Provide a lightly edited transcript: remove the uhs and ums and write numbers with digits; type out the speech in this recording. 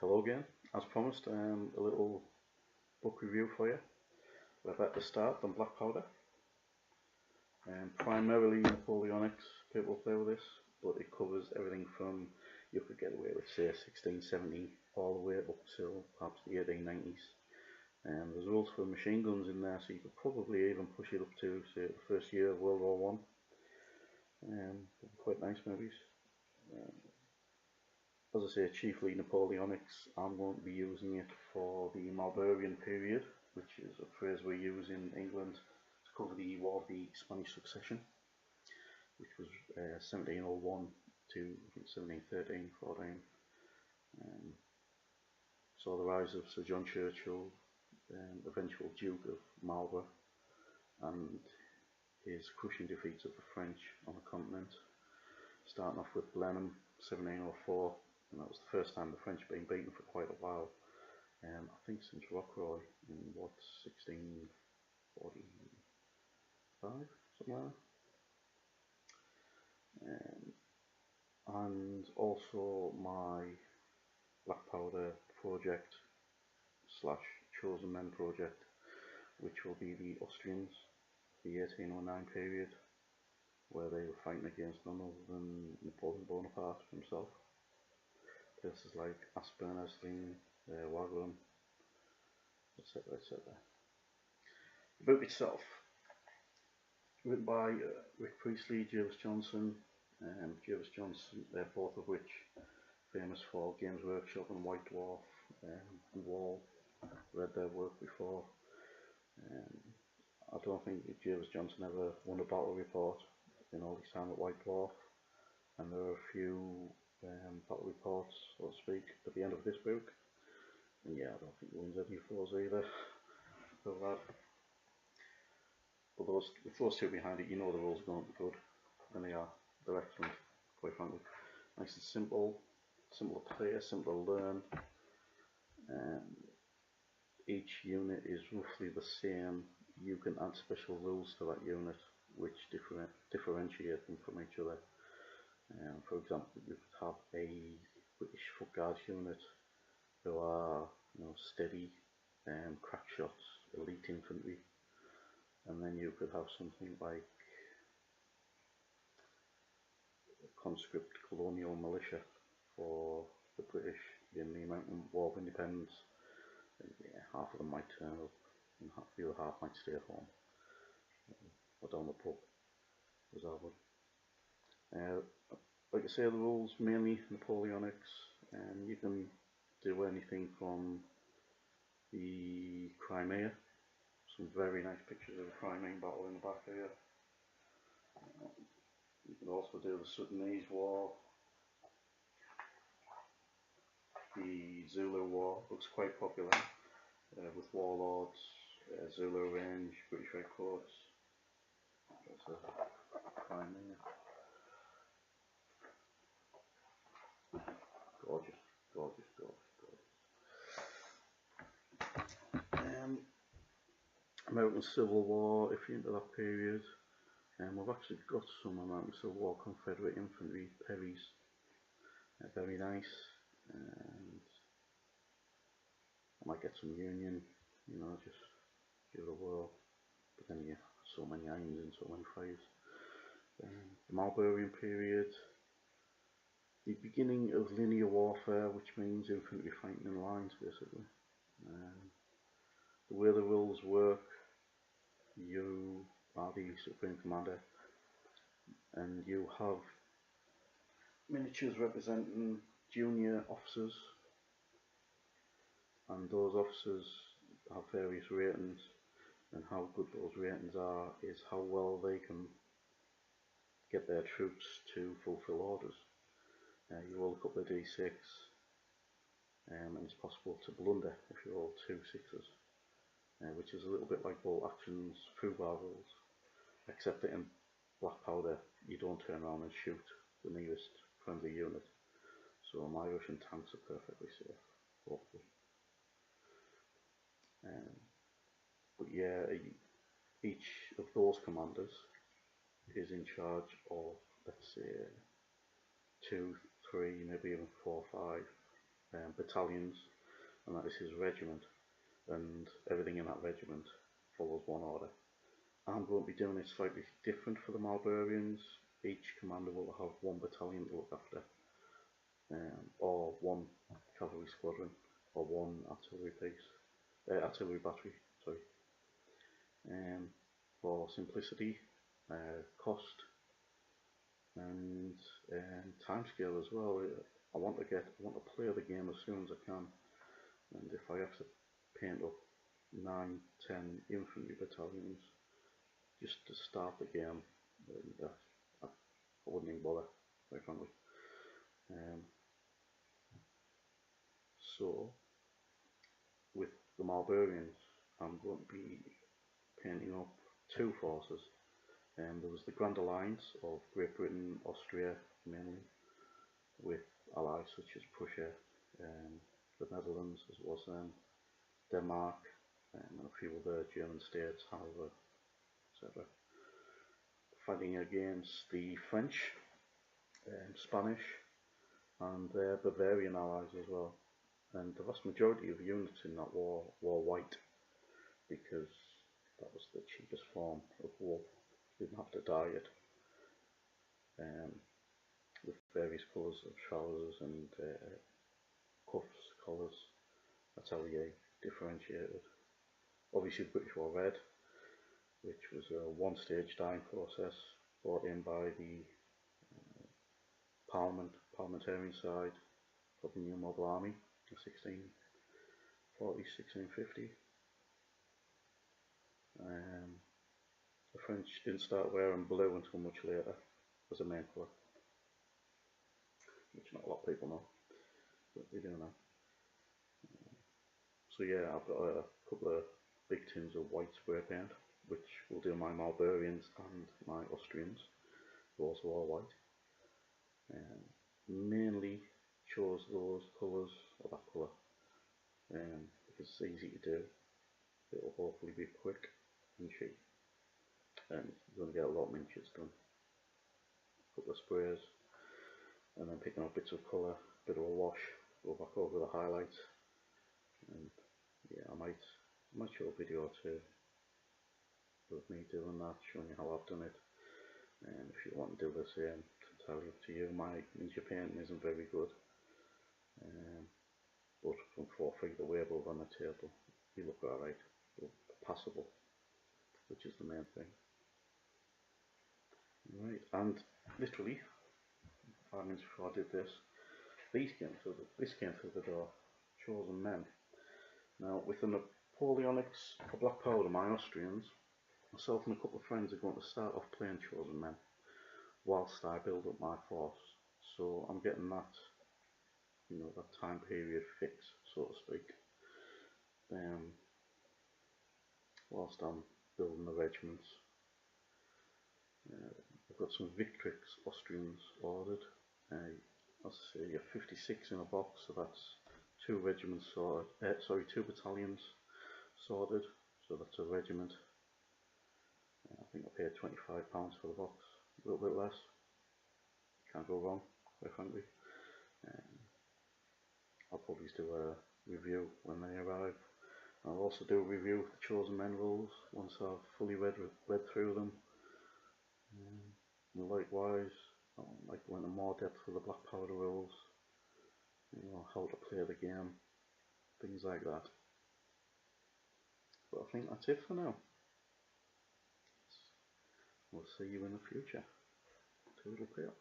Hello again. As promised, a little book review for you. We're about to start on black powder. Primarily Napoleonics, people play with this, but it covers everything from, you could get away with say 1670 all the way up till perhaps the 1890s. There's rules for machine guns in there, so you could probably even push it up to say the first year of World War One. Quite nice movies. As I say, chiefly Napoleonics. I'm going to be using it for the Marlburian period, which is a phrase we use in England to cover the War of the Spanish Succession, which was 1701 to 1713, 14. Saw the rise of Sir John Churchill, eventual Duke of Marlborough, and his crushing defeats of the French on the continent, starting off with Blenheim, 1704. And that was the first time the French had been beaten for quite a while. I think since Rockroy in what, 1645, something like that. And also my black powder project slash chosen men project, which will be the Austrians, the 1809 period, where they were fighting against none other than Napoleon Bonaparte himself. Places like Aspern, Essling, Wagram, etc. etc. The book itself, written by Rick Priestley, Jervis Johnson, both of which famous for Games Workshop and White Dwarf and Wall. Read their work before. I don't think Jervis Johnson ever won a battle report in all his time at White Dwarf, and there are a few battle reports, so to speak, at the end of this book. And yeah, I don't think he wins any of those either. But with those two behind it, you know the rules are going to be good, and they are. They're excellent, quite frankly. Nice and simple, simple to play, simple to learn. Each unit is roughly the same. You can add special rules to that unit, which differentiate them from each other. For example, you could have a British Foot Guards unit who are, steady, crack shots, elite infantry, and then you could have something like conscript colonial militia for the British in the American War of Independence. Yeah, half of them might turn up, and the other half might stay at home or down the pub, as I would. Like I say, the rules mainly Napoleonics, and you can do anything from the Crimea. Some very nice pictures of the Crimean battle in the back here. You can also do the Sudanese War. The Zulu War looks quite popular with warlords, Zulu Range, British Red Coats. That's a Crimea. Gorgeous, gorgeous, gorgeous, gorgeous. American Civil War, if you're into that period. We've actually got some American Civil War Confederate infantry, Perrys. Very nice. And I might get some Union, just give it a whirl. But then you have so many irons and so many fires. The Marlburian period. The beginning of linear warfare, which means infantry fighting in lines, basically. The way the rules work, you are the Supreme Commander, and you have miniatures representing junior officers, and those officers have various ratings, and how good those ratings are is how well they can get their troops to fulfill orders. You roll a couple of d6, and it's possible to blunder if you roll 2 6s, which is a little bit like Bolt Action's foobar rules, except that in black powder you don't turn around and shoot the nearest friendly unit. So my Russian tanks are perfectly safe, hopefully. But yeah, each of those commanders is in charge of, let's say, 2, 3, maybe even 4, 5 battalions, and that is his regiment, and everything in that regiment follows one order. I'm going to be doing it slightly different for the Marlburians. Each commander will have one battalion to look after, or one cavalry squadron, or one artillery artillery battery. Sorry. For simplicity, cost, and timescale as well. I want to play the game as soon as I can, and if I have to paint up 9, 10 infantry battalions just to start the game, I wouldn't even bother, quite frankly. So with the Marlburians, I'm going to be painting up two forces. There was the Grand Alliance of Great Britain, Austria mainly, with allies such as Prussia, the Netherlands, as well as Denmark, and a few other German states, Hanover, etc. Fighting against the French, Spanish, and their Bavarian allies as well. And the vast majority of units in that war were white, because that was the cheapest form of wool. You didn't have to dye it, with various colours of trousers and cuffs, collars. That's how they differentiated. Obviously the British wore red, which was a one-stage dyeing process brought in by the parliamentarian side of the New Model Army in 1640, 1650. The French didn't start wearing blue until much later as a main colour, which not a lot of people know, but they do now. So yeah, I've got a couple of big tins of white spray paint, which will do my Marlburians and my Austrians, who also are white. Mainly chose those colours, or that colour, because it's easy to do. It'll hopefully be quick and cheap, and you're going to get a lot of miniatures done. A couple of sprays, and then picking up bits of colour, bit of a wash, go back over the highlights, and yeah, I might show a video or two of me doing that, showing you how I've done it. And if you want to do the same, it's entirely up to you. My miniature painting isn't very good, but from 4 feet away above on the table, you look alright, passable, which is the main thing. Right, and literally 5 minutes before I did this, this came through the door. Chosen Men. Now, with the Napoleonics for black powder, my Austrians, myself and a couple of friends are going to start off playing Chosen Men whilst I build up my force. So I'm getting that, that time period fix, so to speak, whilst I'm building the regiments. I've got some Victrix Austrians ordered. Let's see, 56 in a box, so that's 2 regiments sorted. 2 battalions sorted, so that's a regiment. I think I paid £25 for the box, a little bit less. Can't go wrong, quite frankly. I'll probably do a review when they arrive. I'll also do a review of the Chosen Men rules once I've fully read through them. And likewise, I might go into more depth with the black powder rules, how to play the game, things like that. But I think that's it for now. We'll see you in the future. Toodle pip.